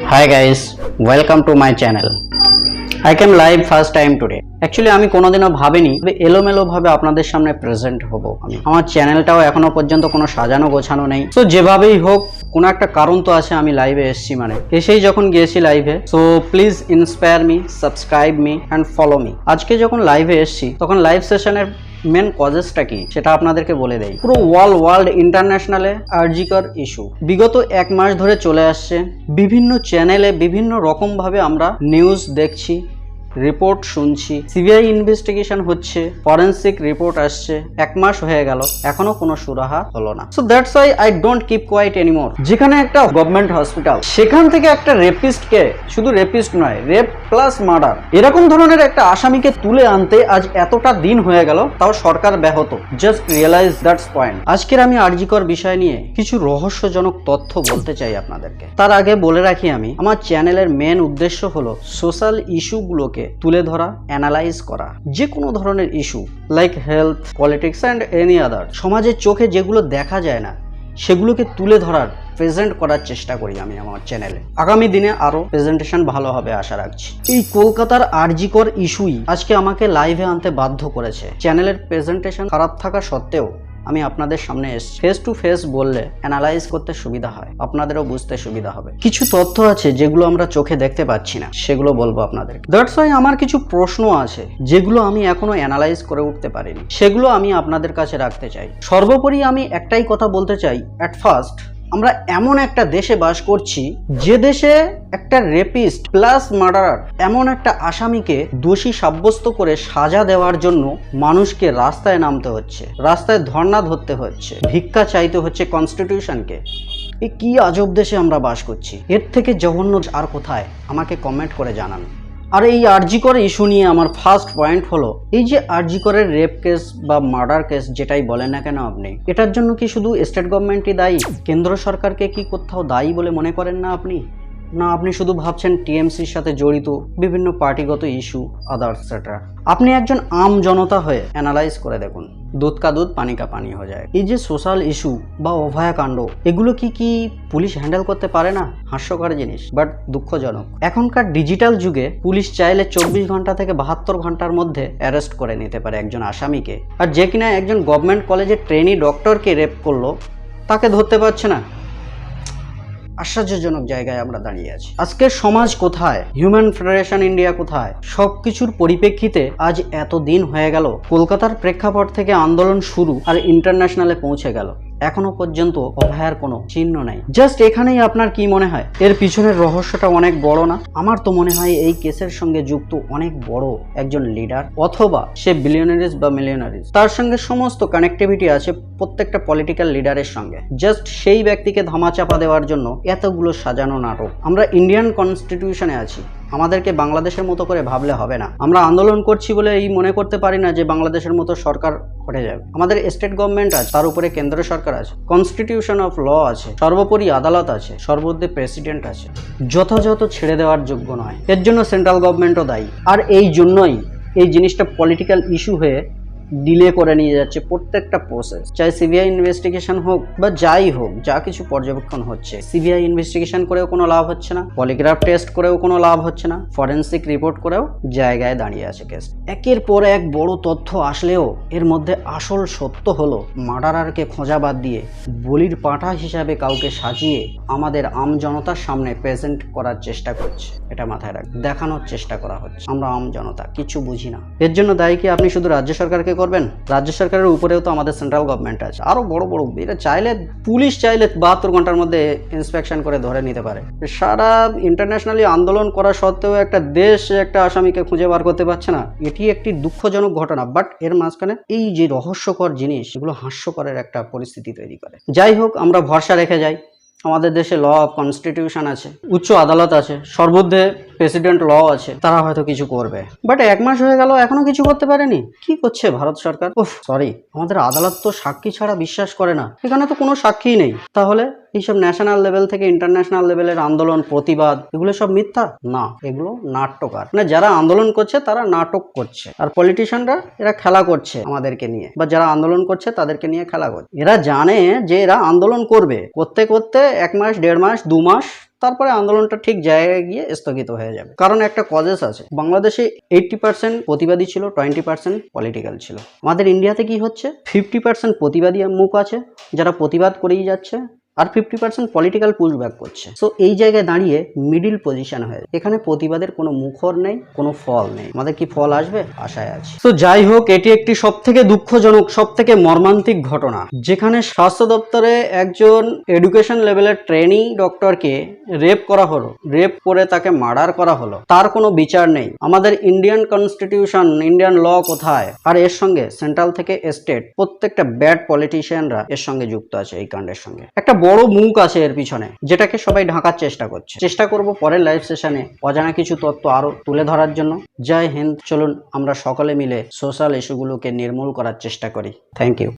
Hi guys, welcome to my channel. I came live first time today. Actually আমি কোনোদিনও ভাবিনি এলোমেলো ভাবে আপনাদের সামনে প্রেজেন্ট হব আমি। আমার চ্যানেলটাও এখনো পর্যন্ত কোনো সাজানো গোছানো নেই। তো যেভাবেই হোক কোনো একটা কারণ তো আছে আমি লাইভে এসেছি মানে। এসেই যখন গিয়েছি লাইভে, so please inspire me, subscribe me and follow me. আজকে যখন লাইভে এসেছি তখন লাইভ সেশনের মেন কজেসটা কি সেটা আপনাদেরকে বলে দেই। পুরো ওয়ার্ল্ড ইন্টারন্যাশনালে আরজিকর ইস্যু বিগত এক মাস ধরে চলে আসছে। বিভিন্ন চ্যানেলে বিভিন্ন রকম ভাবে আমরা নিউজ দেখছি, রিপোর্ট শুনছি, সিবিআই ইনভেস্টিগেশন হচ্ছে, ফরেন্সিক রিপোর্ট আসছে, এক মাস হয়ে গেল এখনো কোনো সুরাহা হলো না। So that's why I don't keep quiet anymore. যেখানে একটা গভর্নমেন্ট হসপিটাল, সেখান থেকে একটা রেপিস্টকে, শুধু রেপিস্ট নয়, রেপ প্লাস মার্ডার এরকম ধরনের একটা আসামিকে তুলে আনতে আজ এতটা দিন হয়ে গেল, তাও সরকার ব্যাহত। Just realise that's point. আজকের আমি আরজিকর বিষয় নিয়ে কিছু রহস্যজনক তথ্য বলতে চাই আপনাদেরকে। তার আগে বলে রাখি, আমি আমার চ্যানেলের মেন উদ্দেশ্য হলো সোশ্যাল ইস্যুগুলোকে তুলে ধরা, অ্যানালাইজ করা। যে কোনো ধরনের issue like health, politics and any other, সমাজের চোখে যেগুলো দেখা যায় না সেগুলোকে তুলে ধরার, প্রেজেন্ট করার চেষ্টা করি আমি আমার চ্যানেলে। আগামী দিনে আরো প্রেজেন্টেশন ভালো হবে আশা রাখছি। এই কলকাতার আরজিকর ইস্যুই আজকে আমাকে লাইভে আনতে বাধ্য করেছে। চ্যানেলের প্রেজেন্টেশন খারাপ থাকা সত্ত্বেও আমি আপনাদের সামনে এসেছি। ফেস টু ফেস বললে অ্যানালাইজ করতে সুবিধা হয়, আপনাদেরও বুঝতে সুবিধা হবে। কিছু তথ্য আছে যেগুলো আমরা চোখে দেখতে পাচ্ছি না, সেগুলো বলবো আপনাদের। দ্যাটস ওয়াই আমার কিছু প্রশ্ন আছে যেগুলো আমি এখনো অ্যানালাইজ করে উঠতে পারিনি, সেগুলো আমি আপনাদের কাছে রাখতে চাই। সর্বোপরি আমি একটাই কথা বলতে চাই, অ্যাট ফার্স্ট আমরা এমন একটা দেশে বাস করছি যে দেশে একটা রেপিস্ট প্লাস মার্ডারার, এমন একটা আসামিকে দোষী সাব্যস্ত করে সাজা দেওয়ার জন্য মানুষকে রাস্তায় নামতে হচ্ছে, রাস্তায় ধর্ণা ধরতে হচ্ছে, ভিক্ষা চাইতে হচ্ছে কনস্টিটিউশনকে। এই কি আজব দেশে আমরা বাস করছি। এর থেকে জঘন্য আর কোথায়? আমাকে কমেন্ট করে জানান। আর এই আরজিকর ইস্যু নিয়ে আমার ফার্স্ট পয়েন্ট হলো, এই যে আরজিকরের রেপ কেস বা মার্ডার কেস যেটাই বলেন না কেন আপনি, এটার জন্য কি শুধু স্টেট গভর্নমেন্টই দায়ী? কেন্দ্র সরকারকে কি কোথাও দায়ী বলে মনে করেন না আপনি? না, আপনি শুধু ভাবছেন টিএমসির সাথে জড়িত বিভিন্ন পার্টিগত ইস্যু আদার্স এটসেট্রা। আপনি একজন আম জনতা হয়ে অ্যানালাইজ করে দেখুন, দুধ কা দুধ পানি কা পানি হয়ে যায়। এই যে সোশ্যাল ইস্যু বা অভয়াকাণ্ড, এগুলো কি পুলিশ হ্যান্ডেল করতে পারে না? হাস্যকর জিনিস, বাট দুঃখজনক। এখনকার ডিজিটাল যুগে পুলিশ চাইলে 24 ঘন্টা থেকে 72 ঘন্টার মধ্যে অ্যারেস্ট করে নিতে পারে একজন আসামিকে। আর যে কিনা একজন গভর্নমেন্ট কলেজের ট্রেনি ডক্টরকে রেপ করলো, তাকে ধরতে পারছে না। আশ্চর্যজনক জায়গায় আমরা দাঁড়িয়ে আছি। আজকের সমাজ কোথায়? হিউম্যান ফেডারেশন ইন্ডিয়া কোথায়? সবকিছুর পরিপ্রেক্ষিতে আজ এত দিন হয়ে গেল, কলকাতার প্রেক্ষাপট থেকে আন্দোলন শুরু আর ইন্টারন্যাশনালে পৌঁছে গেল, এখনো পর্যন্ত অভয়ার কোনো চিহ্ন নাই। জাস্ট এখানেই আপনার কি মনে হয় এর পিছনের রহস্যটা অনেক বড় না? আমার তো মনে হয় এই কেসের সঙ্গে যুক্ত অনেক বড় একজন লিডার, অথবা সে বিলিয়নারিজ বা মিলিয়নারিজ, তার সঙ্গে সমস্ত কানেক্টিভিটি আছে প্রত্যেকটা পলিটিক্যাল লিডারের সঙ্গে। জাস্ট সেই ব্যক্তিকে ধামাচাপা দেওয়ার জন্য এতগুলো সাজানো নাটক। আমরা ইন্ডিয়ান কনস্টিটিউশনে আছি, আমাদেরকে বাংলাদেশের মতো করে ভাবলে হবে না। আমরা আন্দোলন করছি বলে এই মনে করতে পারি না যে বাংলাদেশের মতো সরকার ঘটে যাবে। আমাদের স্টেট গভর্নমেন্ট আছে, তার উপরে কেন্দ্র সরকার আছে, কনস্টিটিউশন অফ ল আছে, সর্বোপরি আদালত আছে, সর্বোচ্চ প্রেসিডেন্ট আছে। যথাযথ ছেড়ে দেওয়ার যোগ্য নয়, এর জন্য সেন্ট্রাল গভর্নমেন্টও দায়ী। আর এই জন্যই এই জিনিসটা পলিটিক্যাল ইস্যু হয়ে ডিলে করে নিয়ে যাচ্ছে প্রত্যেকটা প্রসেস। চাই সিবিআই ইনভেস্টিগেশন হোক বা যাই হোক, যা কিছু পর্যবেক্ষণ হচ্ছে, সিবিআই ইনভেস্টিগেশন করেও কোনো লাভ হচ্ছে না, পলিগ্রাফ টেস্ট করেও কোনো লাভ হচ্ছে না, ফরেন্সিক রিপোর্ট করেও জায়গায় দাঁড়িয়ে আছে কেস। একের পর এক বড় তথ্য আসলেও এর মধ্যে আসল সত্য হলো, মার্ডারারকে খোঁজা বাদ দিয়ে বলির পাঁঠা হিসাবে কাউকে সাজিয়ে আমাদের আম জনতার সামনে প্রেজেন্ট করার চেষ্টা করছে। এটা মাথায় রাখ, দেখানোর চেষ্টা করা হচ্ছে আমরা আম জনতা কিছু বুঝি না। এর জন্য দায়ী কি আপনি শুধু রাজ্য সরকারকে করবেন? রাজ্য সরকারের উপরেও তো আমাদের সেন্ট্রাল গভর্নমেন্ট আছে, আরো বড় বড়। এটা চাইলে পুলিশ চাইলে 72 ঘন্টার মধ্যে ইন্সপেকশন করে ধরে নিতে পারে। সারা ইন্টারন্যাশনালি আন্দোলন করা সত্ত্বেও একটা দেশ একটা আসামিকে খুঁজে বার করতে পারছে না। এটি একটি দুঃখজনক ঘটনা, বাট এর মাঝখানে এই যে রহস্যকর জিনিস, এগুলো হাস্যকরের একটা পরিস্থিতি তৈরি করে। যাই হোক, আমরা ভরসা রেখে যাই। আমাদের দেশে ল অফ কনস্টিটিউশন আছে, উচ্চ আদালত আছে, সর্বোচ্চ প্রেসিডেন্ট ল আছে, তারা হয়তো কিছু করবে। বাট এক মাস হয়ে গেল এখনো কিছু করতে পারেনি। কি করছে ভারত সরকার? সরি, আমাদের আদালত তো সাক্ষী ছাড়া বিশ্বাস করে না। এখানে তো কোনো সাক্ষীই নেই। তাহলে এইসব ন্যাশনাল লেভেল থেকে ইন্টারন্যাশনাল লেভেলের আন্দোলন, প্রতিবাদ, এগুলো সব মিথ্যা না, এগুলো নাট্যকার। মানে যারা আন্দোলন করছে তারা নাটক করছে, আর পলিটিশিয়ানরা এরা খেলা করছে আমাদেরকে নিয়ে, বা যারা আন্দোলন করছে তাদেরকে নিয়ে খেলা করছে। এরা জানে যে এরা আন্দোলন করবে, করতে করতে 1 মাস, 1.5 মাস, 2 মাস তারপরে আন্দোলনটা ঠিক জায়গায় গিয়ে স্থগিত হয়ে যাবে। কারণ একটা কজেস আছে, বাংলাদেশে 80% প্রতিবাদী ছিল, 20% পলিটিক্যাল ছিল। আমাদের ইন্ডিয়াতে কি হচ্ছে, 50% প্রতিবাদী মুখ আছে যারা প্রতিবাদ করেই যাচ্ছে, আর 50% পলিটিক্যাল পুশব্যাক করছে। সো এই জায়গায় দাঁড়িয়ে মিডিল পজিশন হয়ে, এখানে প্রতিবাদের কোনো মুখর নেই, কোনো ফল নেই। আমাদের কি ফল আসবে, আশায় আছে। তো যাই হোক, এটি একটি সব থেকে দুঃখজনক, সব থেকে মর্মান্তিক ঘটনা, যেখানে স্বাস্থ্য দপ্তরে একজন এডুকেশন লেভেলের ট্রেনি ডক্টরকে রেপ করা হলো, রেপ করে তাকে মার্ডার করা হলো, তার কোনো বিচার নেই। আমাদের ইন্ডিয়ান কনস্টিটিউশন, ইন্ডিয়ান ল কোথায়? আর এর সঙ্গে সেন্ট্রাল থেকে স্টেট প্রত্যেকটা ব্যাড পলিটিশিয়ানরা এর সঙ্গে যুক্ত আছে। এই কাণ্ডের সঙ্গে একটা বড় মুখ আছে এর পিছনে, যেটাকে সবাই ঢাকার চেষ্টা করছে। চেষ্টা করব পরের লাইভ সেশনে অজানা কিছু তথ্য আরো তুলে ধরার জন্য। জয় হিন্দ। চলুন আমরা সকলে মিলে সোশ্যাল ইস্যুগুলোকে নির্মূল করার চেষ্টা করি। Thank you.